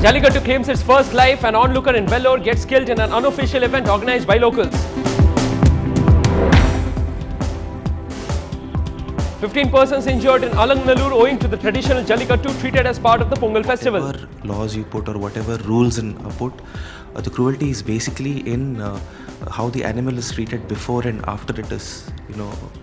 Jallikattu claims its first life. An onlooker in Vellore gets killed in an unofficial event organized by locals. 15 persons injured in Alangnallur owing to the traditional Jallikattu treated as part of the Pongal festival. Whatever laws you put or whatever rules you put, the cruelty is basically in how the animal is treated before and after it is,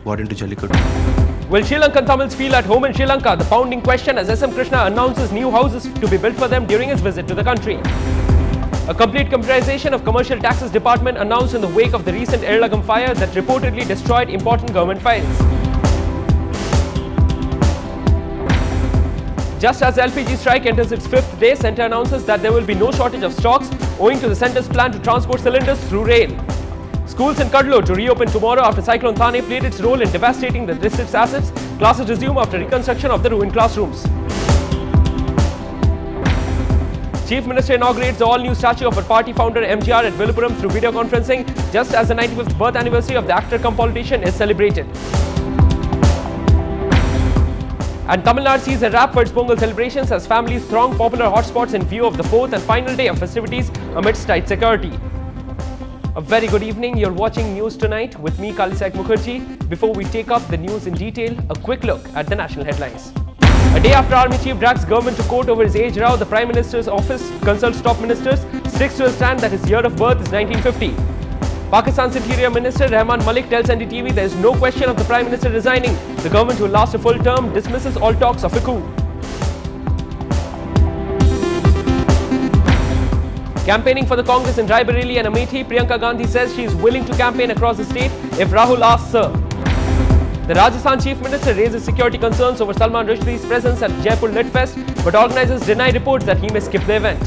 brought into Jallikattu. Will Sri Lankan Tamils feel at home in Sri Lanka? The pounding question as SM Krishna announces new houses to be built for them during his visit to the country. A complete computerization of Commercial Taxes Department announced in the wake of the recent Erlagam fire that reportedly destroyed important government files. Just as the LPG strike enters its 5th day, Centre announces that there will be no shortage of stocks owing to the Centre's plan to transport cylinders through rail. Schools in Kadlo to reopen tomorrow after Cyclone Thane played its role in devastating the district's assets. Classes resume after reconstruction of the ruined classrooms. Chief Minister inaugurates the all-new statue of our party founder MGR at Viluppuram through video conferencing, just as the 95th birth anniversary of the actor-cum-politician is celebrated. And Tamil Nadu sees a wrap for its Pongal celebrations as families throng popular hotspots in view of the 4th and final day of festivities amidst tight security. A very good evening. You're watching News Tonight with me, Kalisek Mukherjee. Before we take up the news in detail, a quick look at the national headlines. A day after Army Chief drags government to court over his age row, the Prime Minister's office consults top ministers, sticks to a stand that his year of birth is 1950. Pakistan's Interior Minister Rahman Malik tells NDTV there is no question of the Prime Minister resigning. The government will last a full term dismisses all talks of a coup. Campaigning for the Congress in Raebareli and Amethi, Priyanka Gandhi says she is willing to campaign across the state if Rahul asks her. The Rajasthan Chief Minister raises security concerns over Salman Rushdie's presence at Jaipur Lit Fest, but organizers deny reports that he may skip the event.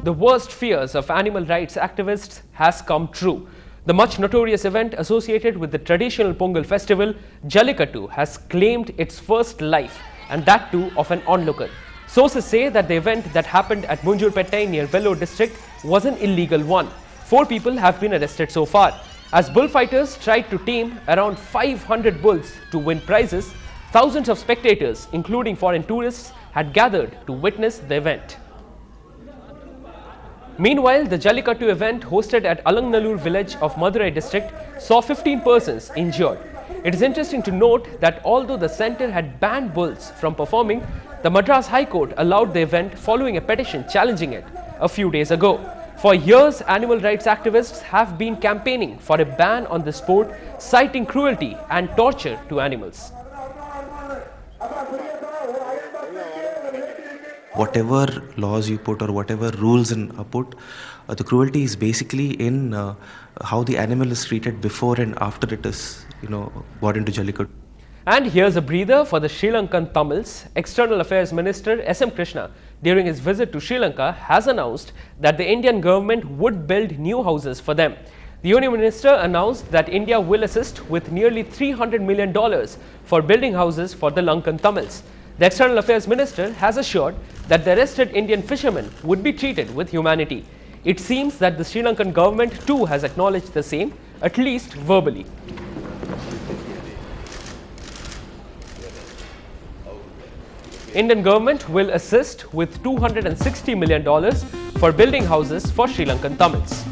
The worst fears of animal rights activists has come true. The much notorious event associated with the traditional Pongal festival, Jallikattu, has claimed its first life, and that too of an onlooker. Sources say that the event that happened at Munjurpettai near Vellore district was an illegal one. 4 people have been arrested so far. As bullfighters tried to tame around 500 bulls to win prizes, thousands of spectators, including foreign tourists, had gathered to witness the event. Meanwhile, the Jallikattu event hosted at Alangnallur village of Madurai district saw 15 persons injured. It is interesting to note that although the centre had banned bulls from performing, the Madras High Court allowed the event following a petition challenging it a few days ago. For years, animal rights activists have been campaigning for a ban on the sport, citing cruelty and torture to animals. Whatever laws you put or whatever rules you put, the cruelty is basically in how the animal is treated before and after it is, brought into Jallikattu. And here's a breather for the Sri Lankan Tamils. External Affairs Minister SM Krishna, during his visit to Sri Lanka, has announced that the Indian government would build new houses for them. The Union Minister announced that India will assist with nearly $300 million for building houses for the Lankan Tamils. The External Affairs Minister has assured that the arrested Indian fishermen would be treated with humanity. It seems that the Sri Lankan government too has acknowledged the same, at least verbally. Indian government will assist with $260 million for building houses for Sri Lankan Tamils.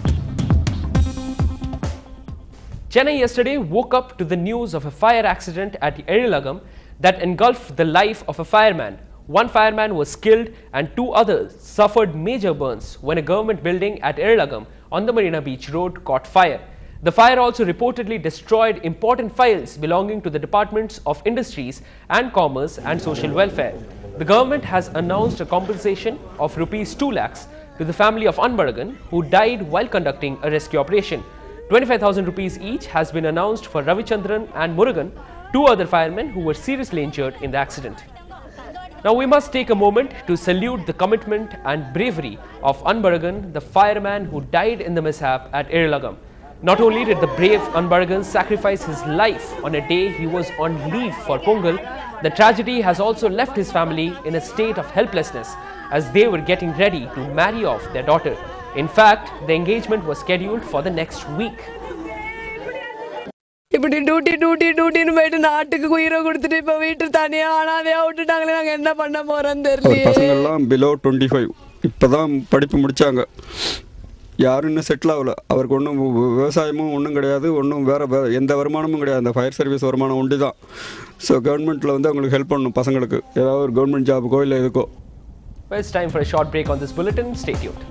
Chennai yesterday woke up to the news of a fire accident at Erlagam that engulfed the life of a fireman. One fireman was killed and 2 others suffered major burns when a government building at Erlagam on the Marina Beach Road caught fire. The fire also reportedly destroyed important files belonging to the Departments of Industries and Commerce and Social Welfare. The government has announced a compensation of Rs 2 lakhs to the family of Anbaragan, who died while conducting a rescue operation. 25,000 rupees each has been announced for Ravichandran and Murugan, 2 other firemen who were seriously injured in the accident. Now we must take a moment to salute the commitment and bravery of Anbaragan, the fireman who died in the mishap at Erlagam. Not only did the brave Anbaragan sacrifice his life on a day he was on leave for Pongal, the tragedy has also left his family in a state of helplessness as they were getting ready to marry off their daughter. In fact, the engagement was scheduled for the next week. இப்படி டியூட்டின்னு போயிட்டு நாட்டுக்கு உயிரை கொடுத்துட்டு இப்போ வீட்டு தனியாக அனாதையாக விட்டுட்டாங்களே, நாங்கள் என்ன பண்ண போகிறோன்னு தெரியல. பசங்கள்லாம் பிலோ 25 இப்போ தான் படிப்பு முடித்தாங்க. யாரும் இன்னும் செட்டில் ஆகல. அவருக்கு ஒன்றும் விவசாயமும் ஒன்றும் கிடையாது, ஒன்றும் வேறு எந்த வருமானமும் கிடையாது. அந்த ஃபயர் சர்வீஸ் வருமானம் ஒண்டி தான். ஸோ கவர்மெண்ட்டில் வந்து அவங்களுக்கு ஹெல்ப் பண்ணணும், பசங்களுக்கு ஏதாவது ஒரு கவர்மெண்ட் ஜாபுக்கோ இல்லை எதுக்கோ. It's time for a short break on this bulletin. Stay tuned.